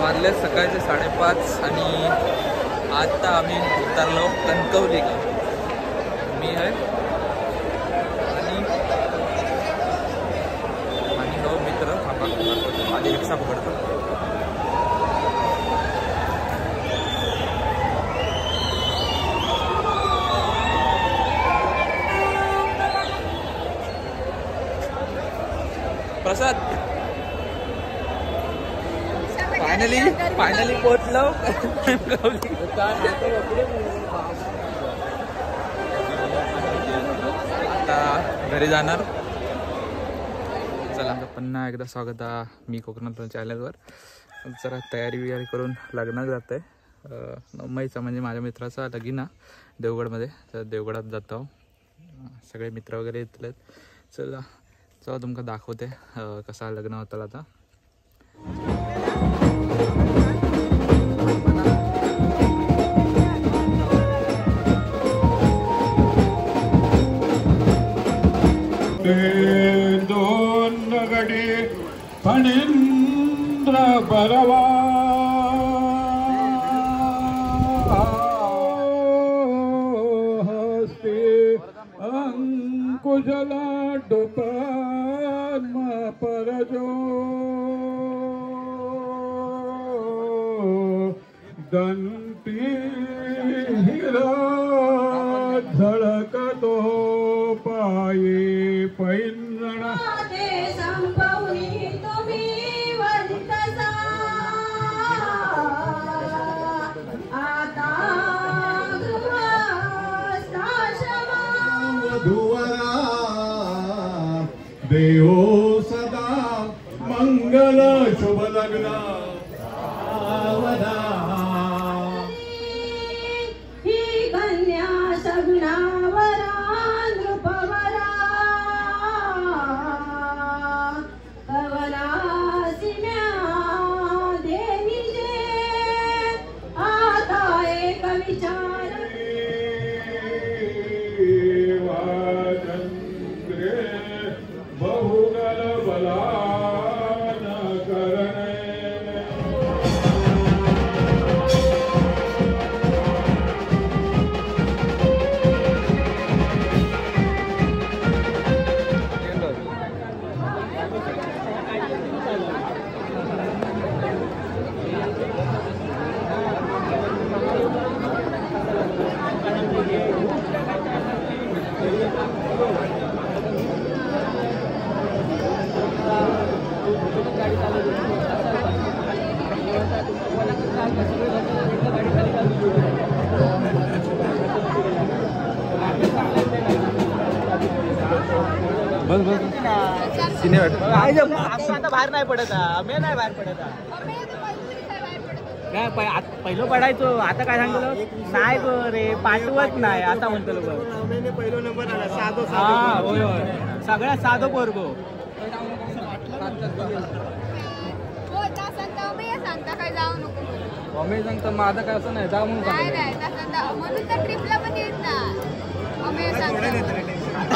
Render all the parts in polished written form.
वाजले सकाळचे 5:30 आणि आता आम्ही उतरलो कणकवली गाव. मी आहे आणि हो मित्र आधी रिक्षा पकडतो. प्रसाद फायनली पोहोचलो. आता घरी जाणार. चला पुन्हा एकदा स्वागत आहे मी कोकणात चॅनलवर. जरा तयारी करून लग्नात जात आहे. मुंबईचा म्हणजे माझ्या मित्राचा लगीन देवगडमध्ये. तर देवगडात जातो. सगळे मित्र वगैरे येतले. चला तुमका दाखवते कसा लग्न होतं आता. दोन गडी फणींद्र बरवा हस्ते अंकुशला डोपन्म परजो दंती हिरा झळकतो पाये पैंजण संपवनी तुम्ही वंतसा आता वधूवरा देहो सदा मंगल शुभ लग्न ही कन्या सगुणावरा नृपवरा कवला सिम्या देवी जे आता एक विचार बहुगल बलान करणे आता बाहेर नाही पडत. आम्ही नाही बाहेर पडत. काय पहिलं पडायचो. आता काय सांगतो नाही गो रे पाठवत नाही. आता म्हणतो पहिला नंबर आला साधो. हा होय होय सगळ्यात साधो पोरगो. सांगता काय जाऊ नको. अमेय सांगता मग आता काय असं नाही जा म्हणून म्हणून तर ट्रिपला पण येत ना.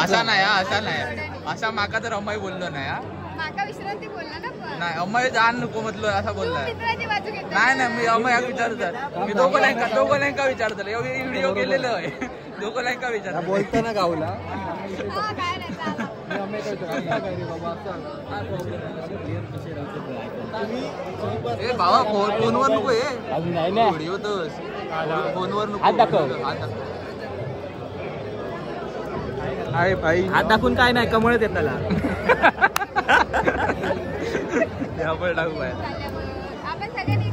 असा नाही असा माका तर अमय बोललो नाही. माका विश्रांती बोलला ना पण नाही अमय जाण नको म्हटलं असा बोलला. मित्राची बाजू घेतली. नाही मी अमय विचारतात. मी दोघं नाही का विचारतो. व्हिडिओ केलेलं आहे. दोघं नाही का विचार बोलताना गावला काय नाही बाबा फोनवर नको व्हिडिओ तर फोनवर नको. आहे भाई हात दाखवून काय नाही कमळत येत त्याला. आपण टाकू बाहेर. आपण सगळ्यांनी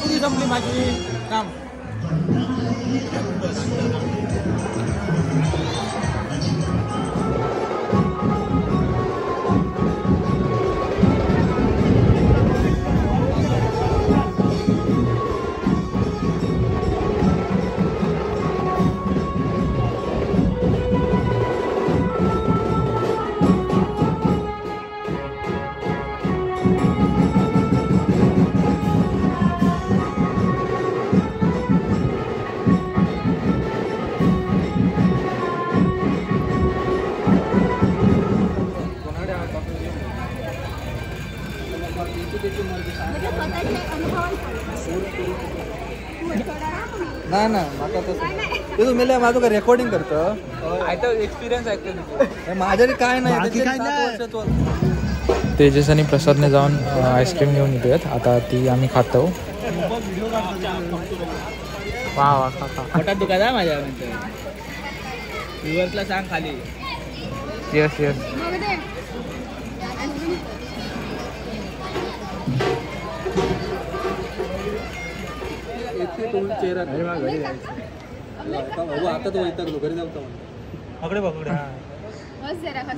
पुरी संपली माझी काम. नाही ना माका तसं ते तुम्ही माझं रेकॉर्डिंग करतो एक्सपिरियन्स ऐकतो माझ्या काय नाही तेजस आणि प्रसादने जाऊन आईस्क्रीम घेऊन येतात. आता ती आम्ही खातो. वा वा खा पोटात दुखा जा माझ्या व्ह्युअर्सला सांग खाली. Yes yes. बघू दे. आता तो वैतागलो घरी जाऊ पकडे पकडे बस जरा बस.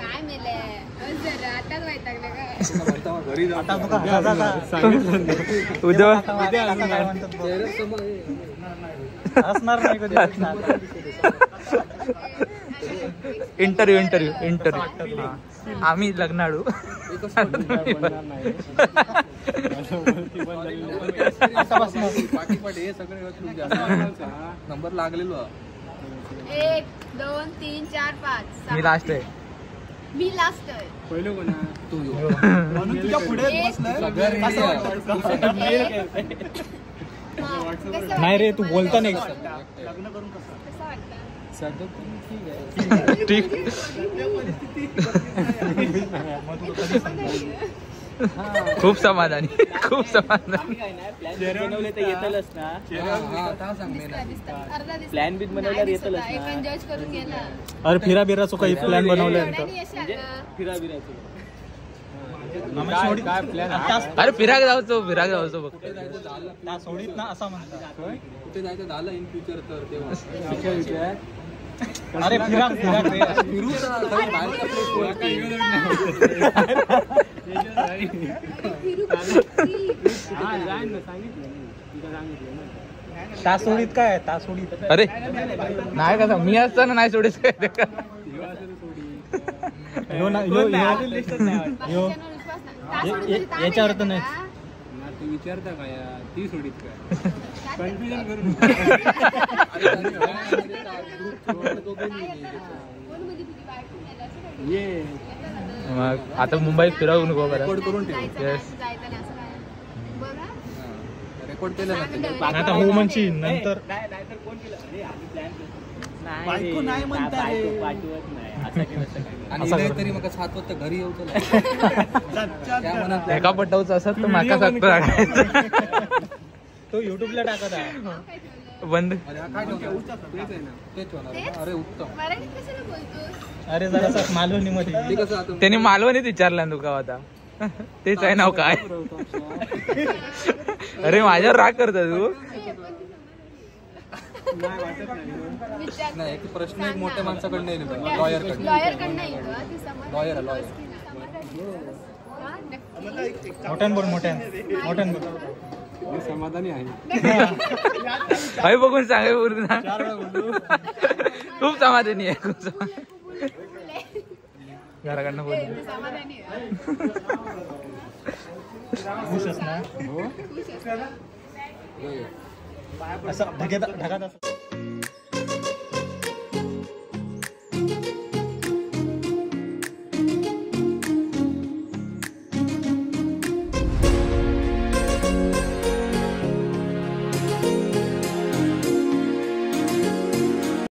काय मेले बस जरा आताच वैतागले का घरी जाऊ उद्या असणार नाही कधी इंटरव्ह्यू आम्ही लग्नाळू नंबर लागलेलो 1 2 3 4 5 मी लास्ट आहे. मी लास्ट आहे. पहिलं कोण तू तुझ्या पुढे नाही रे तू बोलता नाही. कसं वाटतं? ठीक. खूप समाधानी बनवले तर येतलच ना. अर्धा दिवस प्लॅन बीत बनवल्यावर येतलच दिसता. एक ना. जज करून गेला. अरे फिरा बिराचो काही प्लॅन बनवले एवढ्याने यश आलं. फिरा बिराचो अरे फिराक जाऊचो फक्त त्या सोडीत ना असा म्हणतात. कुठे जायचं झालं इन फ्युचर तर तेव्हा अरे फिरा फिरा फिरू तासोडीत काय तासोडीत अरे नाही का मी असताना नाही सोडीच काय याच्यावर तर नाही. तू विचारता काय ती सोडीत काय कन्फ्युजन करून मग आता मुंबईत फिरवू नको बरं. रेकॉर्ड करून ठेव. जायचं नाही, जायचं नाही, असं काय. बघा. रेकॉर्ड केलं ना ते. आता हो म्हणशी नंतर बायको नाही म्हणता रे. आणि नाही तरी मग 7 वाजता घरी येऊ तुला त्या मनात एका पटवचं असत तर माका सांगतो तो युट्यूबला टाकत आहे. बंद. अरे हा काय ठेवतो? तेच आहे ना तेच होणार. अरे उत्तम. मराठीत कशाला बोलतोस? अरे जरा मालवणी मध्ये ते कसं आता त्याने मालवणीत विचारला तुका आता तेच आहे नाव काय. अरे माझ्यावर राग करता तू. विचार. नाही एक प्रश्न एक मोठ्या माणसाकडनं येईल लॉयर कडनं. लॉयर कडनं येतो हा, ती समज. लॉयर लॉयर हा, नक्की. मोठ्यान बोल मोठ्यान बोल. मी समाधानी आहे. हवी बघून सांगा पूर्ण. खूप समाधानी आहे खूप घराकडनं बोल. मी समाधानी आहे. खुश असणार. असं ढगात ढगात असं